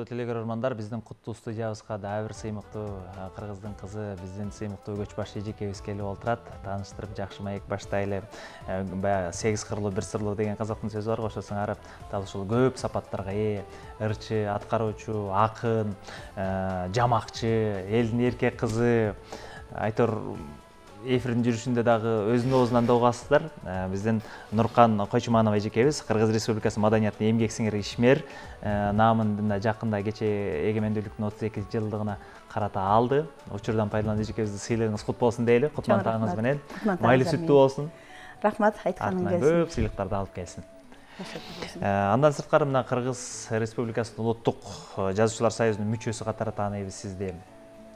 Телегөрмандар биздин куттуу студиябызга дагы бир сыймыктуу кыргыздын кызы, биздин сыймыктуу көчбаш эжекебиз келип олтурат. Тааныштырып жакшы маек баштайлы. Баягы 8 кырлуу 1 сырлуу деген казактын сөзү бар го, ошо сыңары дал ушул көп сапаттарга ээ, ырчы, аткаруучу, акын, жамакчы, элдин эркек кызы. Айтор эфирдин жүрүшүндө дагы өзүнүн оозунан да угасыздар. Биздин Нуркан Койчуманова эжекебиз Кыргыз Республикасы Маданияттын эмгек сиңири ишмер наамында жакында кече эгемендүүлүктүн 32 жылдыгына карата алды. Учурдан пайдаланып эжекебиздин сыйлыгыңыз кут болсун дейли. Кутман тагыңыз менен. Майлы сүттүү болсун. Рахмат, айтканың келсин. Көп сыйлыктарды алып келсин. Андан сырткары мына Кыргыз Республикасынын улуттук жазуучулар союзунун мүчөсү катары тааныйбыз сизди.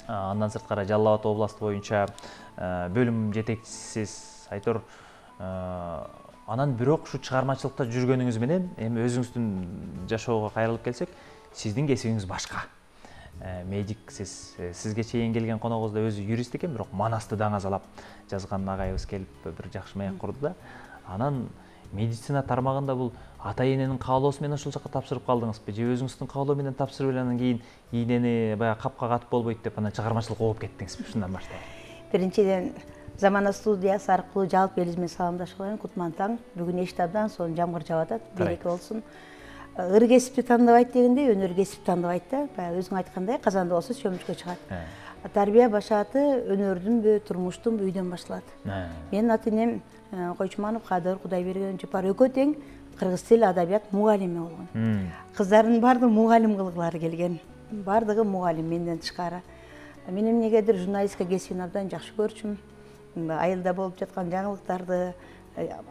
Андан сырткары Жалал Абад областы боюнча бөлүм жетекчисиз. Айтор анан бирок ушу чыгармачылыкта жүргөнүңүз менен эми өзүңүздүн жашоого кайрылып келсек, сиздин кесибиңиз башка. Медиксиз. Сизге чейин келген коногубуз да өзү юрист экен, бирок Манасты даңазалап жазган агайыбыз келип бир жакшы маек курду да. Анан медицина тармагында бул ата эненин каалоосу менен ошол жака тапшырып калдыңызбы же өзүңүздүн каалоо менен тапшырып эле анан кийин ийнени баягы капка катып болбойт деп анан чыгармачылыкка ооп кеттиңизби? Ушундан баштайлы. Биринчиден Замана студиясы аркылуу жалпы элибиз менен саламдашып коеюн. Кутман таң. Бүгүн эшикти абдан сонун жамгыр жаап атат. Береке болсун. Ыр кесипти тандабайт дегендей, өнөр кесипти тандабайт да. Баягы өзүң айткандай, казанда болсо чөмүчкө чыгат. Тарбия башааты өнөрдүнбү, турмуштунбу, үйдөн башталат. Менин ата энем Койчуманов Кадыр Кудайберген Жапар экөө тең кыргыз тил адабият мугалими болгон. Кыздардын баардыгы мугалим кылгылары келген. Баардыгы мугалим менден тышкары. Мен эмнегедир журналистика кесибин абдан жакшы көрчүм. Айылда болуп жаткан жаңылыктарды,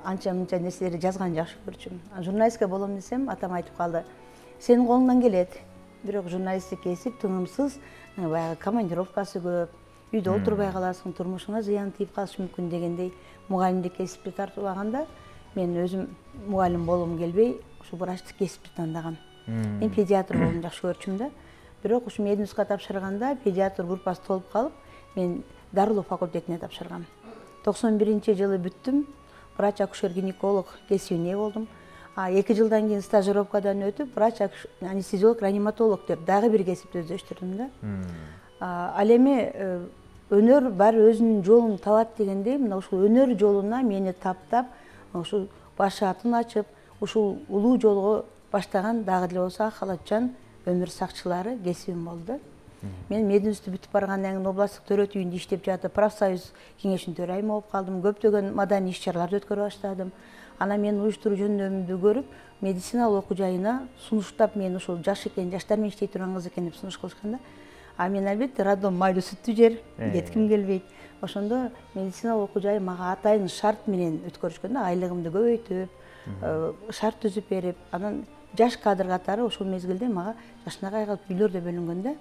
анча-мынча нерселерди жазган жакшы көрчүм. Журналистика болом десем, атам айтып калды. Сенин колуңдан келет. Бирок журналисттик кесип тынымсыз, баягы командировкасы көп. Үйдө отурбай каласың, турмушуңа зыян тийип калышы мүмкүн дегендей мугалимдик кесипти тартуулаганда, мен өзүм мугалим болгум келбей, ушу врачтык кесипти тандагам. Мен педиатр болууну жакшы көрчүм да. Бирок ушу мединститутка тапшырганда педиатр группасы толуп калып, мен дарылоо факультетине тапшыргам. 91-жылы бүттүм. Врач акушер гинеколог кесибине болдум. 2 жылдан кийин стажировкадан өтүп, врач анестезиолог реаниматолог деп дагы бир кесипти өздөштүрдүм да. Ал эми өнөр бар өзүнүн жолун табат дегендей, мына ушул өнөр жолуна мени таптап, ушул башаатын ачып, ушул улуу жолго баштаган дагы деле болсо ак халатчан өмүр сакчылары кесибим болду. Мен мединститутты бүтүп баргандан кийин областтык төрөт үйүндө иштеп жатып, профсоюз кеңешинин төрайымы болуп калдым. Көптөгөн маданий иш-чараларды өткөрө баштадым. Анан мен уюштуруу жөндөмүмдү көрүп, медициналык окуу жайына сунуштап, мен ушул жаш экен, жаштар менен иштей турган кыз экен деп сунуш кылышканда, мен албетте роддом майлуу сүттүү жер, кетким келбейт. Ошондо медициналык окуу жайы мага атайын шарт менен өткөрүшкөн да, айлыгымды көбөйтүп, шарт түзүп берип, анан жаш кадр катары ошол мезгилде мага жашына кайгылып үйлөрдө бөлүнгөн да.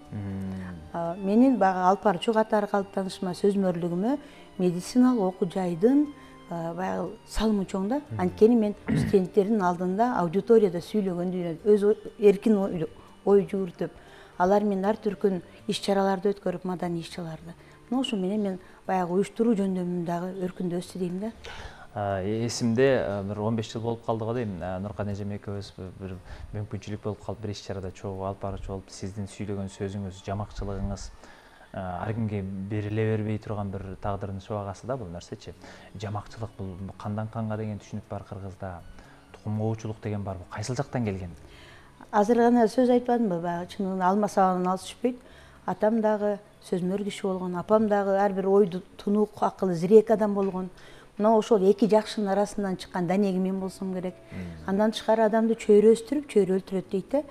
Менин баягы алып баруучу катары калыптанышыма, сөзмөрлүгүмө медициналык окуу жайдын баягы салымы чоң да. Анткени мен студенттердин алдында аудиторияда сүйлөгөндү өз эркин ой жүгүртүп, алар менен ар түркүн иш-чараларды өткөрүп, маданий иш-чараларды. Мына ошо менен мен баягы уюштуруу жөндөмүн дагы өркүндөстү дейм да. Эсимде бир 15 жыл болуп калды го дейм. Нуркан эжем экөөбүз бир мүмкүнчүлүк болуп калып, бир иш-чарада чогуу алып баруучу болуп, сиздин сүйлөгөн сөзүңүз, жамакчылыгыңыз ар кимге бериле бербей турган бир тагдырдын шыбагасы да бул нерсечи. Жамакчылык бул кандан канга деген түшүнүк бар Кыргызда. Тукум коочулук деген барбы? Кайсыл жактан келген? Азыр гана сөз айтпадымбы? Баягы чынын алма сабагынан алыс түшпөйт. Атам дагы сөзмөр киши болгон, апам дагы ар бир ойду тунук, акылы, зирек адам болгон. Мына ошол эки жакшынын арасынан чыккан данеги мен болсом керек. Андан тышкары адамды чөйрө өстүрүп, чөйрө өлтүрөт дейт да.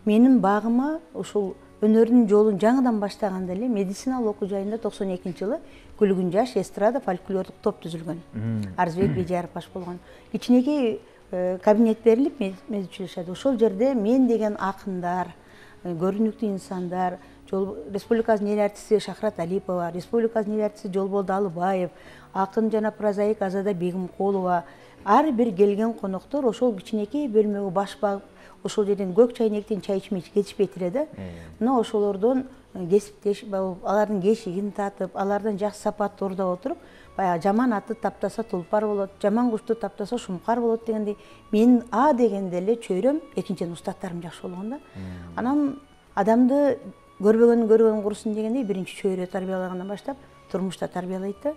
Менин багыма ушул өнөрдүн жолун жаңыдан баштаганда эле медициналык окуу жайында 92-жылы Күлгүн жаш эстрада фольклордук топ түзүлгөн. Арзбек Бейжаров баш болгон. Кичинекей кабинет берилип медучилищеде. Ошол жерде мен деген акындар, көрүнүктүү инсандар, республиканын эл артисти Шахрат Алипова, республиканын эл артисти Жолболду Алыбаев, акын жана прозаик Азада Бегимкулова, ар бир келген коноктор ошол кичинекей бөлмөгө баш багып, ошол жерден көк чайнектен чай ичмей кетишпейт эле да. Мына ошолордон кесиптеш болуп, алардын кешигин татып, алардан жакшы сапаттуу ордо отуруп, баягы жаман атты таптаса тулпар болот, жаман кушту таптаса шумкар болот дегендей, менин А дегенде эле чөйрөм, экинчиден устаттарым жакшы болгон да. Анан адамды көрбөгөнүн курсун дегендей биринчи чөйрө тарбиялагандан баштап турмушта тарбиялайт да.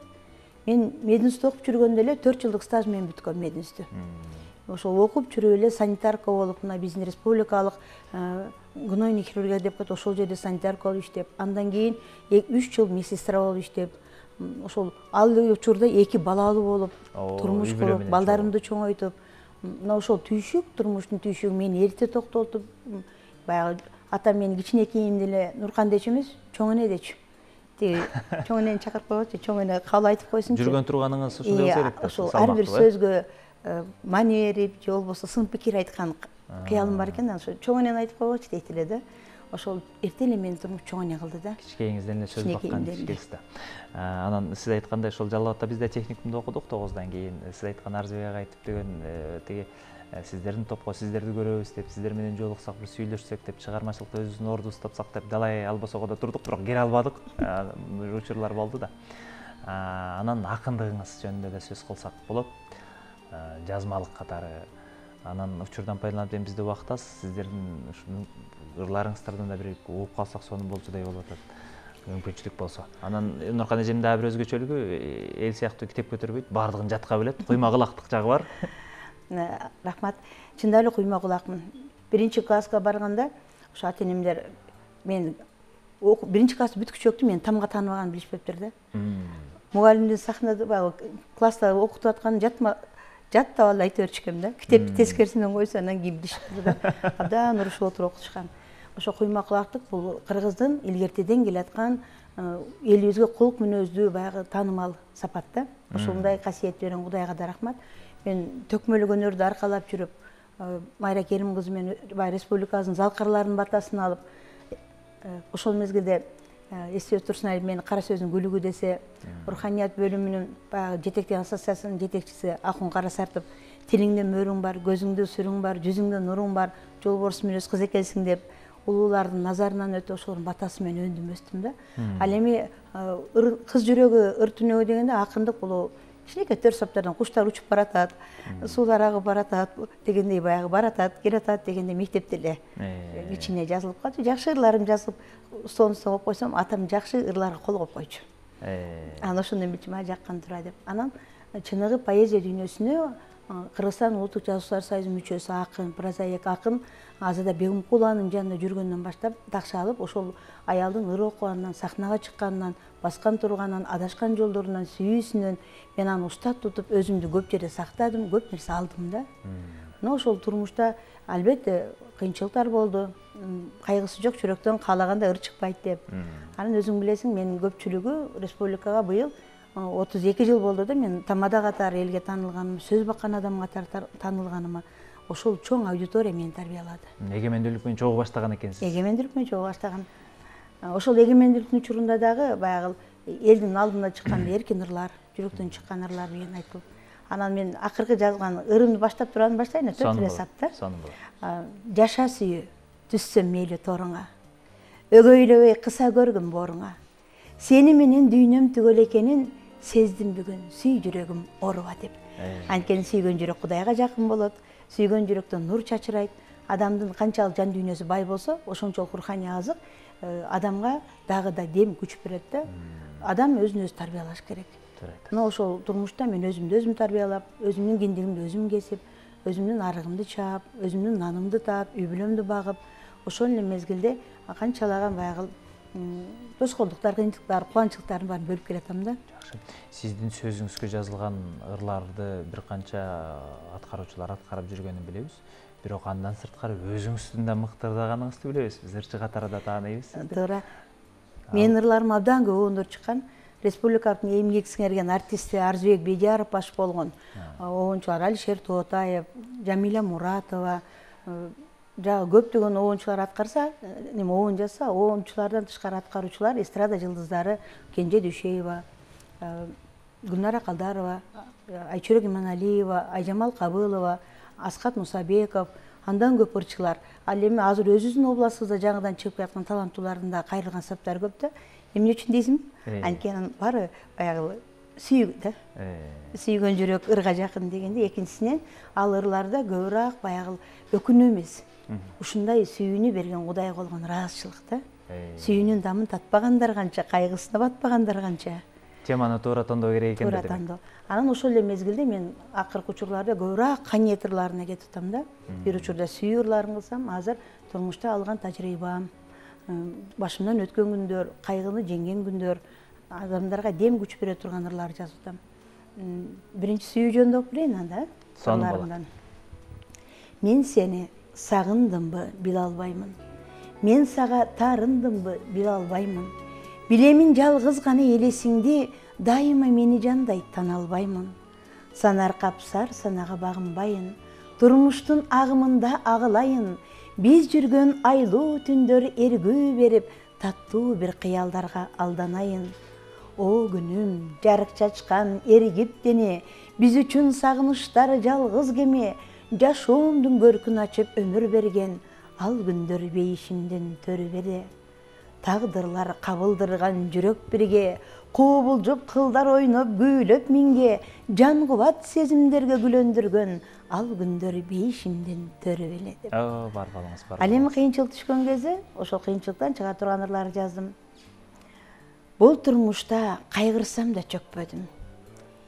Мен мединститутта окуп жүргөндө эле 4 жылдык стаж менен бүткөм мединституту. Ошол окуп жүрүп эле санитарка болуп, мына биздин республикалык гнойный хирургия деп коет, ошол жерде санитарка болуп иштеп, андан кийин 3 жыл медсестра болуп иштеп, ошол ал учурда 2 балалуу болуп, турмуш куруп, балдарымды чоңойтуп, мына ошол түйшүк, турмуштун түйшүгү мени эрте токтотуп, баягы атам мени кичинекейимде эле Нуркан дечү эмес, чоң эне дечү. Тиги чоң энени чакырып койгочу, чоң эне кабыл айтып койсунчу. Жүргөн турганыңыз ошондой болсо керек да. Ошол ар бир сөзгө маани берип, же болбосо сын пикир айткан кыялым бар экен, ошо чоң энени айтып койгочу дейт эле да. Ошол эрте эле мени турмуш чоң эне кылды да. Кичинекейиңизден эле сөз баккан кишисиз да. Анан сиз айткандай ошол Жалал абадта бизде техникумду окудук 9-дан кийин. Сиз айткан Арзыбек айтып деген тиги сиздердин топко сиздерди көрөбүз деп, сиздер менен жолуксак, бир сүйлөшсөк деп, чыгармачылыкта өзүбүздүн ордубузду уктапсак деп далай албосого да турдук, бирок кире албадык. Учурлар болду да. Анан акындыгыңыз жөнүндө да сөз кылсак болот. Жазмалык катары. Анан учурдан пайдаланып эми бизде убакыт аз, сиздердин ушул ырларыңыздардан да бир угуп калсак сонун болчудай болуп атат. Мүмкүнчүлүк болсо. Анан Нуркан эжемдин дагы бир өзгөчөлүгү эл сыяктуу китеп көтөрбөйт, баардыгын жатка билет, куйма кулактык жагы бар. Рахмат. Чындап эле куйма кулакмын. Биринчи класска барганда ошо ата-энемдер мен биринчи класс бүткүчөктү мен тамга тааныбаганын билишпептир да. Мугалимдин сахнада баягы класста окутуп атканын жаттап алып айта берчүкөм да. Китепти тескерисинен койсо анан кийин билишиптир да. Абдан урушуп отуруп окутушкан. Ошо куйма кулактык бул кыргыздын илгертеден келаткан элибизге кулук мүнөздүү баягы таанымал сапат да. Ошондой касиет берген Кудайга да рахмат. Мен төкмөлүк өнөрдү аркалап жүрүп, Майра Керим кызы менен республикабыздын залкарларынын батасын алып, ошол мезгилде эстебек Турсуналиев мени кара сөздүн күлүгү десе, руханият бөлүмүнүн баягы жетектеген ассоциациясынын жетекчиси Акун Карасартов тилиңде мөрүң бар, көзүңдө сүрүң бар, жүзүңдө нуруң бар, жолборс мүнөз кыз экенсиң деп улуулардын назарынан өтүп ошолордун батасы менен өндүм өстүм да. Ал эми кыз жүрөгү ыр түнөгү дегенде акындык бул кичинекей төр саптардан куштар учуп баратат, суулар агып баратат дегендей баягы баратат, келатат дегенде мектепте эле кичине жазылып калчу. Жакшы ырларым жазылып, столдун коюп койсом, атам жакшы ырларга кол коюп койчу. Анан ошондон билчү мага жаккан тура деп. Анан чыныгы поэзия дүйнөсүнө Кыргызстан Улуттук Жазуучулар союзунун мүчөсү акын, прозаик акын Азада Бегимкулованын жанында жүргөндөн баштап такшы алып, ошол аялдын ыр окуганынан, сахнага чыкканынан, баскан турганынан, адашкан жолдорунан, сүйүүсүнөн мен аны устат тутуп, өзүмдү көп жерде сактадым, көп нерсе алдым да. Мына ошол турмушта албетте кыйынчылыктар болду. Кайгысы жок жүрөктөн каалаганда ыр чыкпайт деп. Анан өзүң билесиң, менин көпчүлүгү республикага быйыл 32 жыл болду да мен тамада катары элге таанылганым, сөз баккан адам катары таанылганыма. Ошол чоң аудитория мени тарбиялады. Эгемендүүлүк менен чогуу баштаган экенсиз. Эгемендүүлүк менен чогуу баштаган. Ошол эгемендүүлүктүн учурунда дагы баягы элдин алдына чыкканда эркин ырлар, жүрөктөн чыккан ырлар деген айтылып. Анан мен акыркы жазган ырымды баштап турам баштайын, 4 эле сапта. Жаша сүйүү, түссөм мейли торуңа. Өгөйлөбөй кыса көргүм боруңа. Сени менен дүйнөм түгөл экенин сездим бүгүн, сүй жүрөгүм оруба деп. Анткени сүйгөн жүрөк Кудайга жакын болот. Сүйгөн жүрөктөн нур чачырайт. Адамдын канчалык жан дүйнөсү бай болсо, ошончолук руханий азык адамга дагы да дем күч берет да. Адам өзүн өзү тарбиялаш керек. Мына ошол турмушта мен өзүмдү өзүм тарбиялап, өзүмдүн киндигимди өзүм кесип, өзүмдүн арыгымды чаап, өзүмдүн нанымды таап, үй бүлөмдү багып, ошол эле мезгилде канчалаган баягы тоскоолдуктар, кыйынчылыктар, кубанычтардын баарын бөлүп келатам да. Жакшы. Сиздин сөзүңүзгө жазылган ырларды бир канча аткаруучулар аткарып жүргөнүн билебиз. Бирок андан сырткары өзүңүздүн да мыктырдаганыңызды билебиз. Биз ырчы катары да тааныйбыз сизди. Туура. Менин ырларым абдан көп обондор чыккан. Республикабыздын эмгек сиңерген артисти Арзыбек Бедияров баш болгон обончулар Алишер Тоотаев, Жамиля Муратова, жагы көптөгөн обончулар аткарса, эме обон жазса, обончулардан тышкары аткаруучулар эстрада жылдыздары Кенже Дүйшеева, Гүлнара Калдарова, Айчөрөк Иманалиева, Айжамал Кабылова, Аскат Мусабеков, андан көп ырчылар. Ал эми азыр өзүбүздүн областыбызда жаңыдан чыгып жаткан таланттуулардын да кайрылган саптары көп да. Эмне үчүн дейсиңби? Анткени баары баягы сүйүү да. Сүйгөн жүрөк ырга жакын дегенде, экинчисинен ал ырларда көбүрөөк баягы өкүнүү эмес, ушундай сүйүүнү берген Кудайга болгон ыраазычылык да. Сүйүүнүн дамын татпагандар канча, кайгысына батпагандар канча. Теманы туура тандоо керек экен Туура тандоо. Анан ошол эле мезгилде мен акыркы учурларда көбүрөөк каньет ырларына кетип атам да. Бир учурда сүйүү ырларын кылсам, азыр турмушта алган тажрыйбам, башымдан өткөн күндөр, кайгыны жеңген күндөр, адамдарга дем күч бере турган ырлар жазып атам. Биринчи сүйүү жөнүндө окуп берейин анда. Ырларымдан. Мен сени сагындымбы биле албаймын. Мен сага таарындымбы биле албаймын. Билемин жалгыз гана элесиңди, дайыма мени жандай тана албаймын. Санаркап сар санага багынбайын, турмуштун агымында агылайын. Биз жүргөн айлуу түндөр эргүү берип, таттуу бир кыялдарга алданайын. О күнүм, жарык чачкан эригип дене, биз үчүн сагынычтар жалгыз кеме, жашоомдун көркүн ачып өмүр берген, ал күндөр бейишимден төрүбеде. Тагдырлар кабылдырган жүрөк бирге, куубулжуп кылдар ойноп күүлөп минге, жан кубат сезимдерге күлөндүргөн, ал күндөр бейишимден төрүбеле деп. Бар балыңыз бар. Ал эми кыйынчылык түшкөн кезде ошол кыйынчылыктан чыга турган ырларды жаздым. Бул турмушта кайгырсам да чөкпөдүм.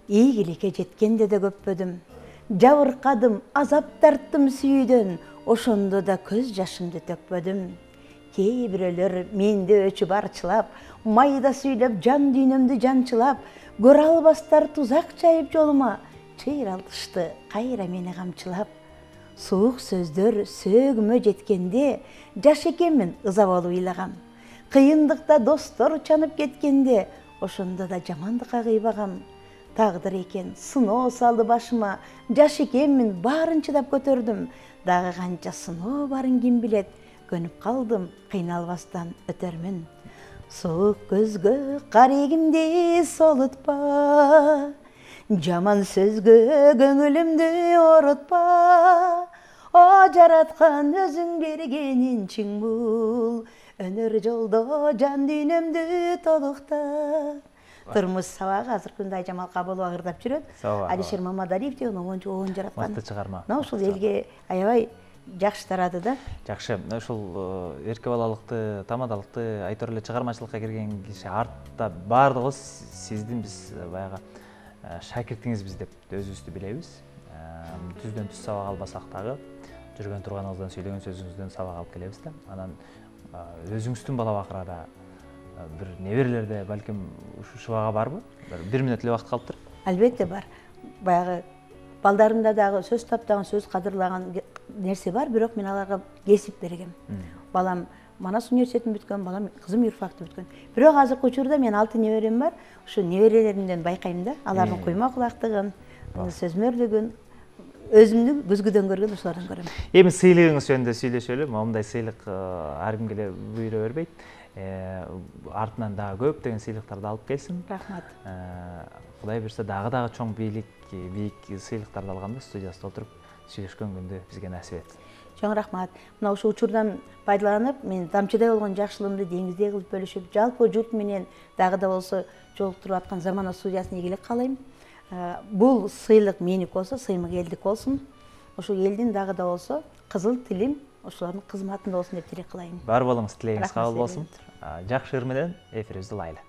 Ийгиликке жеткенде де көппөдүм. Жабыркадым, азап тарттым сүйүүдөн, ошондо да көз жашымды төкпөдүм. Кээ бирөөлөр менде өчүп арчылап, майда сүйлөп жан дүйнөмдү жанчылап, көрө албастар тузак чайып жолума, чыйралтышты кайра мени камчылап. Суук сөздөр сөөгүмө жеткенде, жаш экенмин ыза болуп ыйлагам. Кыйындыкта достор чанып кеткенде, ошондо да жамандыкка кыйбагам. Тагдыр экен сыноо салды башыма, жаш экенмин баарын чыдап көтөрдүм. Дагы канча сыноо барын ким билет, көнүп калдым кыйналбастан өтөрмүн. Суук көзгө карегимди солутпа, жаман сөзгө көңүлүмдү орутпа. О жараткан өзүң бергенин чың бул, өнөр жолдо жан дүйнөмдү толукта. Турмуш сабагы азыркы күндө Айжамал Кабылова ырдап жүрөт. Алишер Мамадалиев деген оон жараткан. Мыкты чыгарма. Ушул элге аябай жакшы тарады да. Жакшы. Ушул эрке балалыкты, тамадалыкты айтор эле чыгармачылыкка кирген киши артта бардыгыбыз сиздин биз баягы шакиртиңизбиз деп өзүбүздү билебиз. Түздөн түз сабак албасак дагы жүргөн турганыңыздан сүйлөгөн сөзүңүздөн сабак алып келебиз да. Анан өзүңүздүн бала бакырада бир неберелерде балким ушу шыбага барбы? 1 мүнөт эле убакыт калыптыр. Албетте бар. Баягы балдарымда дагы сөз таптаган, сөз кадырлаган нерсе бар, бирок мен аларга кесип бергем. Балам Манас университетин бүткөн, балам кызым юрфакты бүткөн. Бирок азыркы учурда мен 6 неберем бар. Ушу неберелеримден байкайм да, алардын куйма кулактыгын, сөзмөрлүгүн, өзүмдүн көзгүдөн көргөн ошолордон көрөм. Эми сыйлыгыңыз жөнүндө сүйлөшөлү. Момундай сыйлык ар кимге эле буйра бербейт. Артынан дагы көптөгөн сыйлыктарды алып келсин. Рахмат. Кудай берсе дагы чоң бийик сыйлыктарды алганда студиясында отуруп сүйлөшкөн күндү бизге насип этсин. Чоң рахмат. Мына ушул учурдан пайдаланып, мен тамчыдай болгон жакшылыгымды деңиздей кылып бөлүшүп, жалпы журт менен дагы да болсо жолуктуруп аткан Замана студиясына ийгилик каалайм. Бул сыйлык меники болсо, сыймык элдик болсун. Ошол элдин дагы да болсо кызыл тилим ошолордун кызматында болсун деп тилек кылайын. Бар болуңуз, тилегиңиз кабыл болсун. Жакшы ыр менен эфирибизди улайлы.